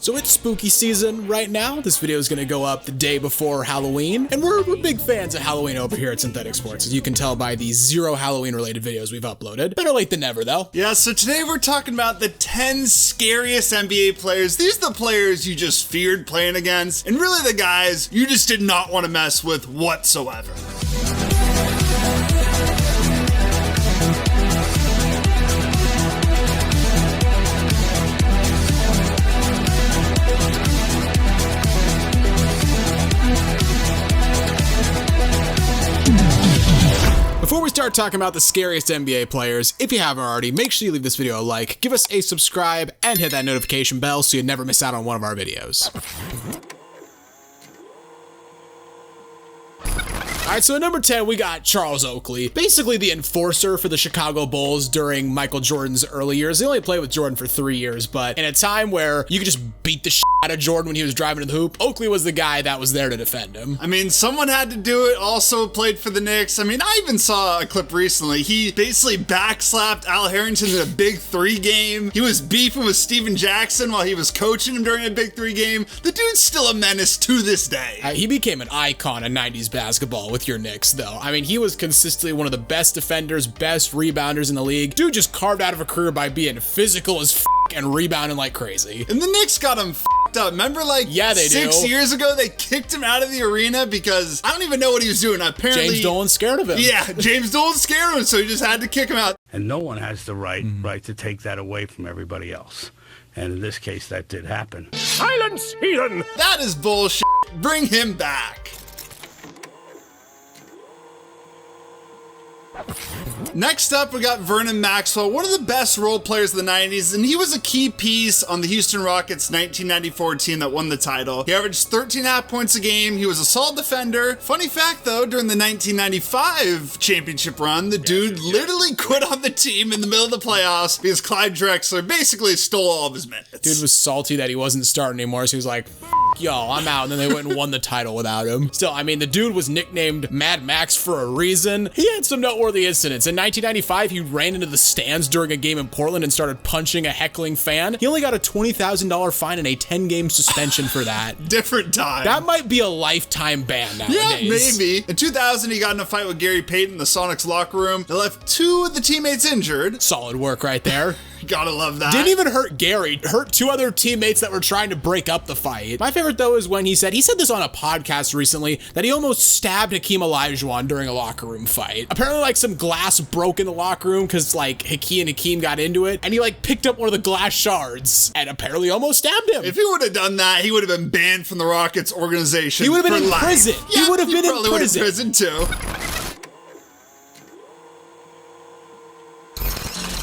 So it's spooky season right now. This video is going to go up the day before Halloween, and we're big fans of Halloween over here at Synthetic Sports, as you can tell by the 0 Halloween-related videos we've uploaded. Better late than never, though. Yeah, so today we're talking about the 10 scariest NBA players. These are the players you just feared playing against, and really the guys you just did not want to mess with whatsoever. Before we start talking about the scariest NBA players, if you haven't already, make sure you leave this video a like, give us a subscribe, and hit that notification bell so you never miss out on one of our videos. Alright, so at number 10, we got Charles Oakley, basically the enforcer for the Chicago Bulls during Michael Jordan's early years. He only played with Jordan for 3 years, but in a time where you could just beat the shit out of Jordan when he was driving to the hoop, Oakley was the guy that was there to defend him. I mean, someone had to do it, also played for the Knicks. I mean, I even saw a clip recently. He basically backslapped Al Harrington in a Big 3 game. He was beefing with Steven Jackson while he was coaching him during a Big 3 game. The dude's still a menace to this day. He became an icon in 90s basketball with your Knicks, though. I mean, he was consistently one of the best defenders, best rebounders in the league. Dude just carved out of a career by being physical as f and rebounding like crazy. And the Knicks got him f***ed up. Remember, like, yeah, they 6 years ago, they kicked him out of the arena because I don't even know what he was doing. Apparently, James Dolan scared of him. Yeah, James Dolan scared him, so he just had to kick him out. And no one has the right to take that away from everybody else. And in this case, that did happen. Silence, heathen! That is bullshit. Bring him back. Next up, we got Vernon Maxwell, one of the best role players of the 90s, and he was a key piece on the Houston Rockets 1994 team that won the title. He averaged 13.5 points a game. He was a solid defender. Funny fact, though, during the 1995 championship run, the dude literally quit on the team in the middle of the playoffs because Clyde Drexler basically stole all of his minutes. Dude was salty that he wasn't starting anymore, so he was like, yo, I'm out, and then they went and won the title without him. Still, I mean, the dude was nicknamed Mad Max for a reason. He had some noteworthy incidents. In 1995, he ran into the stands during a game in Portland and started punching a heckling fan. He only got a $20,000 fine and a 10-game suspension for that. Different time. That might be a lifetime ban nowadays. Yeah, maybe. In 2000, he got in a fight with Gary Payton in the Sonics locker room. They left 2 of the teammates injured. Solid work right there. Gotta love that. Didn't even hurt Gary, hurt 2 other teammates that were trying to break up the fight. My favorite, though, is when he said this on a podcast recently, that he almost stabbed Hakeem Olajuwon during a locker room fight. Apparently, like, some glass broke in the locker room because, like, Hakeem got into it, and he, like, picked up one of the glass shards and apparently almost stabbed him. If he would have done that, he would have been banned from the Rockets organization. He would have been in life. prison. Yeah, he would have been in probably would have prison. been in prison, too.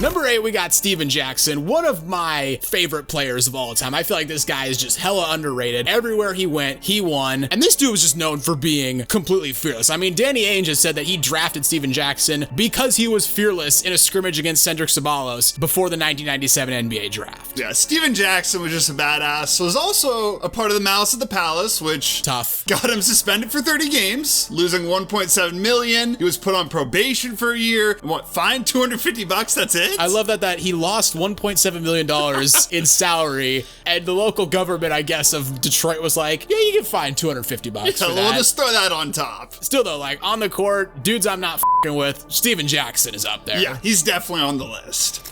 Number 8, we got Steven Jackson, one of my favorite players of all time. I feel like this guy is just hella underrated. Everywhere he went, he won. And this dude was just known for being completely fearless. I mean, Danny Ainge has said that he drafted Steven Jackson because he was fearless in a scrimmage against Cedric Ceballos before the 1997 NBA draft. Yeah, Steven Jackson was just a badass. So was also a part of the Malice at the Palace, which tough. Got him suspended for 30 games, losing $1.7 million. He was put on probation for a year. And fined $250? That's it? I love that he lost $1.7 million in salary, and the local government, I guess, of Detroit was like, yeah, you can find $250 for that. We'll just throw that on top. Still, though, like, on the court, dudes I'm not f***ing with, Steven Jackson is up there. Yeah, he's definitely on the list.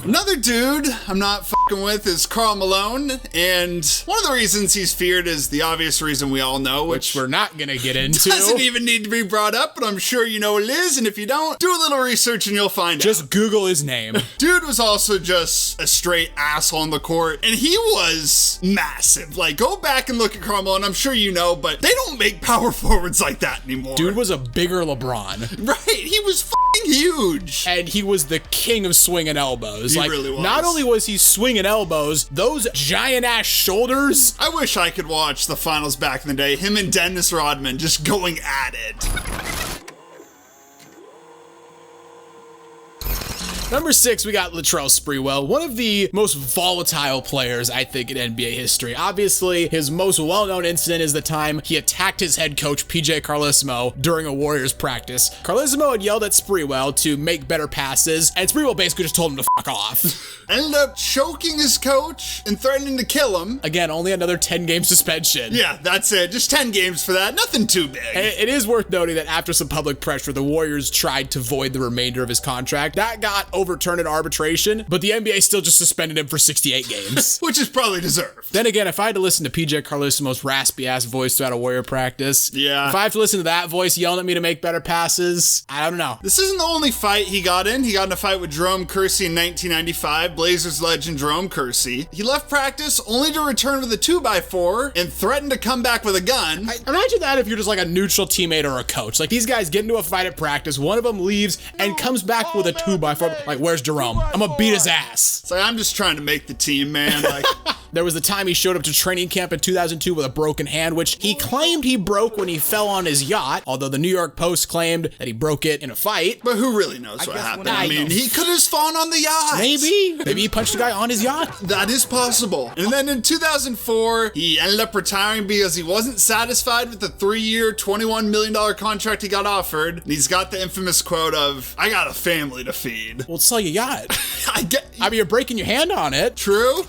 Another dude I'm not fucking with is Karl Malone, and one of the reasons he's feared is the obvious reason we all know, which we're not gonna get into. Doesn't even need to be brought up, but I'm sure you know what it is, and if you don't, do a little research and you'll find out. Just Google his name. Dude was also just a straight asshole on the court, and he was massive. Like, go back and look at Karl Malone, I'm sure you know, but they don't make power forwards like that anymore. Dude was a bigger LeBron. Right, he was fucking huge. And he was the king of swinging elbows. He like, really was. Not only was he swinging elbows, those giant ass shoulders. I wish I could watch the finals back in the day. Him and Dennis Rodman just going at it. Number 6, we got Latrell Sprewell, one of the most volatile players, I think, in NBA history. Obviously, his most well-known incident is the time he attacked his head coach, PJ Carlesimo, during a Warriors practice. Carlesimo had yelled at Sprewell to make better passes, and Sprewell basically just told him to fuck off. Ended up choking his coach and threatening to kill him. Again, only another 10-game suspension. Yeah, that's it. Just 10 games for that. Nothing too big. And it is worth noting that after some public pressure, the Warriors tried to void the remainder of his contract. That got overturned in arbitration, but the NBA still just suspended him for 68 games. Which is probably deserved. Then again, if I had to listen to PJ Carlesimo's raspy-ass voice throughout a Warrior practice, yeah. If I have to listen to that voice yelling at me to make better passes, I don't know. This isn't the only fight he got in. He got in a fight with Jerome Kersey in 1995, Blazers legend Jerome Kersey. He left practice only to return with a 2x4 and threatened to come back with a gun. Imagine that if you're just like a neutral teammate or a coach. Like these guys get into a fight at practice, one of them leaves and comes back with a 2x4. Like, where's Jerome? I'm gonna beat his ass. It's like, I'm just trying to make the team, man. Like, there was the time he showed up to training camp in 2002 with a broken hand, which he claimed he broke when he fell on his yacht, although the New York Post claimed that he broke it in a fight. But who really knows what happened? I mean, he could have fallen on the yacht. Maybe he punched a guy on his yacht. That is possible. And then in 2004, he ended up retiring because he wasn't satisfied with the 3-year, $21 million contract he got offered. And he's got the infamous quote of, "I got a family to feed." Well, sell your yacht. I mean, you're breaking your hand on it. True.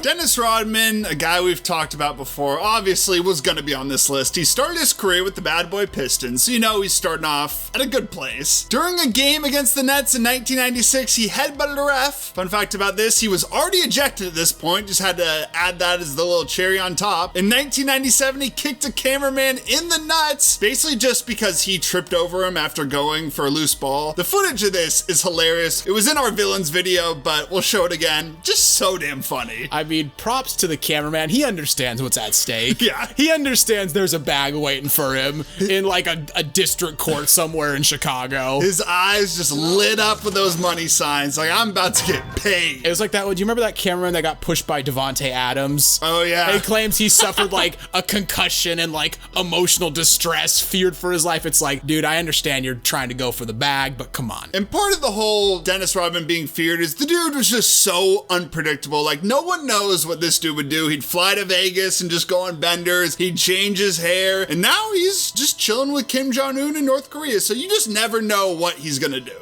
Dennis Rodman, a guy we've talked about before, obviously was going to be on this list. He started his career with the Bad Boy Pistons, so you know he's starting off at a good place. During a game against the Nets in 1996, he headbutted a ref. Fun fact about this, he was already ejected at this point, just had to add that as the little cherry on top. In 1997, he kicked a cameraman in the nuts, basically just because he tripped over him after going for a loose ball. The footage of this is hilarious. It was in our Villains video, but we'll show it again. Just so damn funny. I mean, props to the cameraman. He understands what's at stake. Yeah. He understands there's a bag waiting for him in like a district court somewhere in Chicago. His eyes just lit up with those money signs. Like, I'm about to get paid. It was like that. Do you remember that cameraman that got pushed by Devontae Adams? Oh, yeah. He claims he suffered like a concussion and like emotional distress, feared for his life. It's like, dude, I understand you're trying to go for the bag, but come on. And part of the whole Dennis Rodman being feared is the dude was just so unpredictable. Like, no one knows what this dude would do. He'd fly to Vegas and just go on benders. He'd change his hair. And now he's just chilling with Kim Jong-un in North Korea. So you just never know what he's gonna do.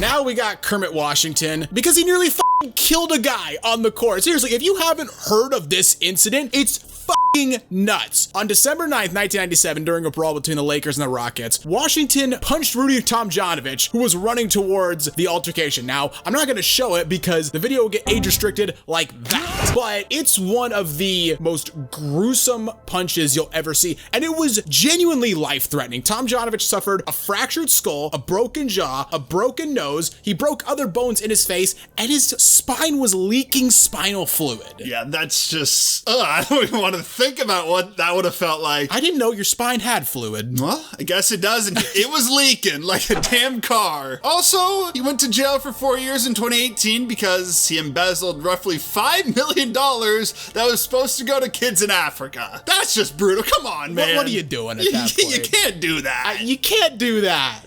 Now we got Kermit Washington because he nearly fucking killed a guy on the court. Seriously, if you haven't heard of this incident, it's fucking nuts. On December 9th, 1997, during a brawl between the Lakers and the Rockets, Washington punched Rudy Tomjanovich, who was running towards the altercation. Now, I'm not gonna show it because the video will get age restricted like that, but it's one of the most gruesome punches you'll ever see, and it was genuinely life-threatening. Tomjanovich suffered a fractured skull, a broken jaw, a broken nose, he broke other bones in his face, and his spine was leaking spinal fluid. Yeah, that's just, I don't even want to think about what that would have felt like. I didn't know your spine had fluid. Well, I guess it does. It was leaking like a damn car. Also, he went to jail for 4 years in 2018 because he embezzled roughly $5 million that was supposed to go to kids in Africa. That's just brutal. Come on, man. What are you doing at that point? You can't do that. You can't do that.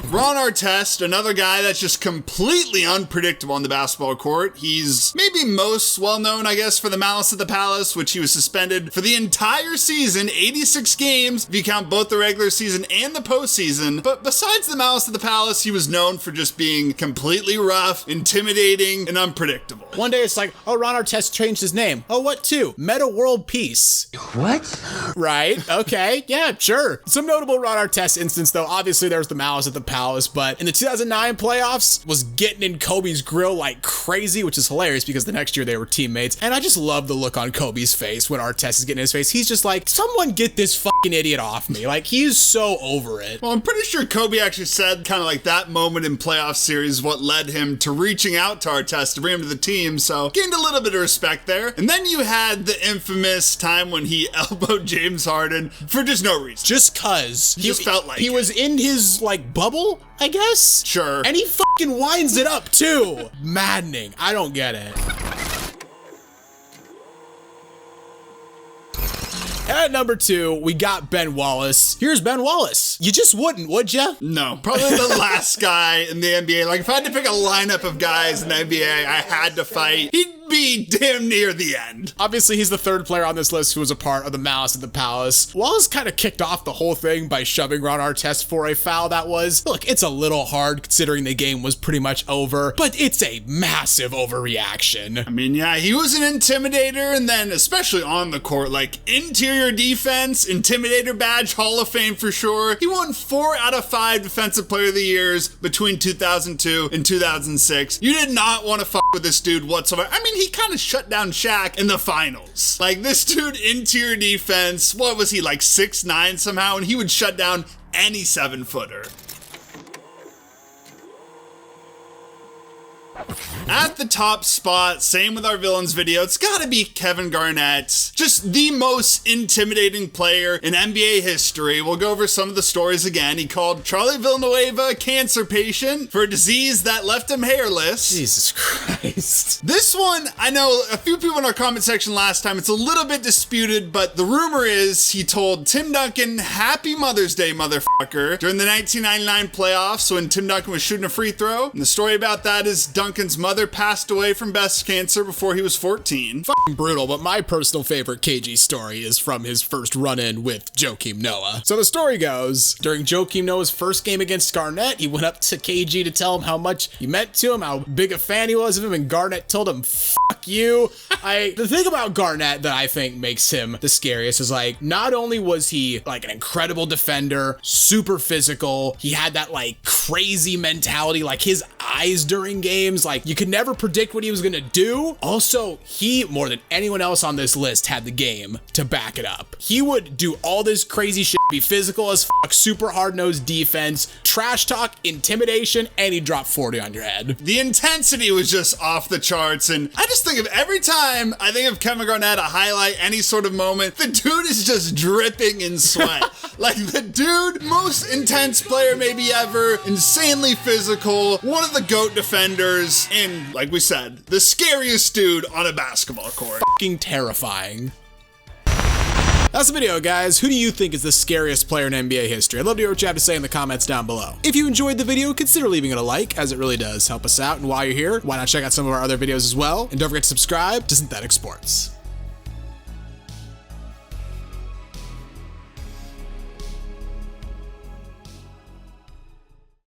Ron Artest, another guy that's just completely unpredictable on the basketball court. He's maybe most well-known, I guess, for the Malice at the Palace, which he was suspended for the entire season, 86 games, if you count both the regular season and the postseason. But besides the Malice at the Palace, he was known for just being completely rough, intimidating, and unpredictable. One day it's like, oh, Ron Artest changed his name. Oh, what to? Meta World Peace. What? Right, okay, yeah, sure. Some notable Ron Artest instance, though, obviously there was the Malice at the Palace, but in the 2009 playoffs, was getting in Kobe's grill like crazy, which is hilarious because the next year they were teammates. And I just love the look on Kobe's face when Artest is getting in his face. He's just like, someone get this fucking idiot off me. Like, he's so over it. Well, I'm pretty sure Kobe actually said kind of like that moment in playoff series what led him to reaching out to Artest to bring him to the team, so gained a little bit of respect there. And then you had the infamous time when he elbowed James Harden for just no reason. Just cause. He just felt like he it. was in his, like, bubble, I guess? Sure. And he fucking winds it up, too. Maddening. I don't get it. At number 2, we got Ben Wallace. Here's Ben Wallace. You just wouldn't, would ya? No, probably the last guy in the NBA. Like, if I had to pick a lineup of guys in the NBA I had to fight, he'd be damn near the end. Obviously, he's the third player on this list who was a part of the Malice at the Palace. Wallace kind of kicked off the whole thing by shoving Ron Artest for a foul that was, look, it's a little hard considering the game was pretty much over, but it's a massive overreaction. I mean, yeah, he was an intimidator, and then especially on the court, like interior defense, intimidator badge, Hall of Fame for sure. He won 4 out of 5 Defensive Player of the Years between 2002 and 2006. You did not want to fuck with this dude whatsoever. I mean, he kind of shut down Shaq in the finals. Like, this dude, interior defense, what was he, like 6'9" somehow, and he would shut down any 7-footer. At the top spot, same with our villains video, it's gotta be Kevin Garnett. Just the most intimidating player in NBA history. We'll go over some of the stories again. He called Charlie Villanueva a cancer patient for a disease that left him hairless. Jesus Christ. This one, I know a few people in our comment section last time, it's a little bit disputed, but the rumor is he told Tim Duncan, "Happy Mother's Day, motherfucker," during the 1999 playoffs when Tim Duncan was shooting a free throw. And the story about that is Duncan's mother passed away from breast cancer before he was 14. Fucking brutal, but my personal favorite KG story is from his first run-in with Joakim Noah. So the story goes, during Joakim Noah's first game against Garnett, he went up to KG to tell him how much he meant to him, how big a fan he was of him, and Garnett told him, "Fuck you." The thing about Garnett that I think makes him the scariest is, like, not only was he like an incredible defender, super physical, he had that like crazy mentality, like his eyes during games, like you could never predict what he was gonna do. Also, he, more than anyone else on this list, had the game to back it up. He would do all this crazy shit, be physical as fuck, super hard-nosed defense, trash talk, intimidation, and he'd drop 40 on your head. The intensity was just off the charts, and I just think of every time I think of Kevin Garnett, a highlight, any sort of moment, the dude is just dripping in sweat. Like, the dude, most intense player maybe ever, insanely physical, one of the GOAT defenders, and like we said, the scariest dude on a basketball court. Fucking terrifying. That's the video, guys. Who do you think is the scariest player in NBA history? I'd love to hear what you have to say in the comments down below. If you enjoyed the video, consider leaving it a like, as it really does help us out. And while you're here, why not check out some of our other videos as well? And don't forget to subscribe to Synthetic Sports.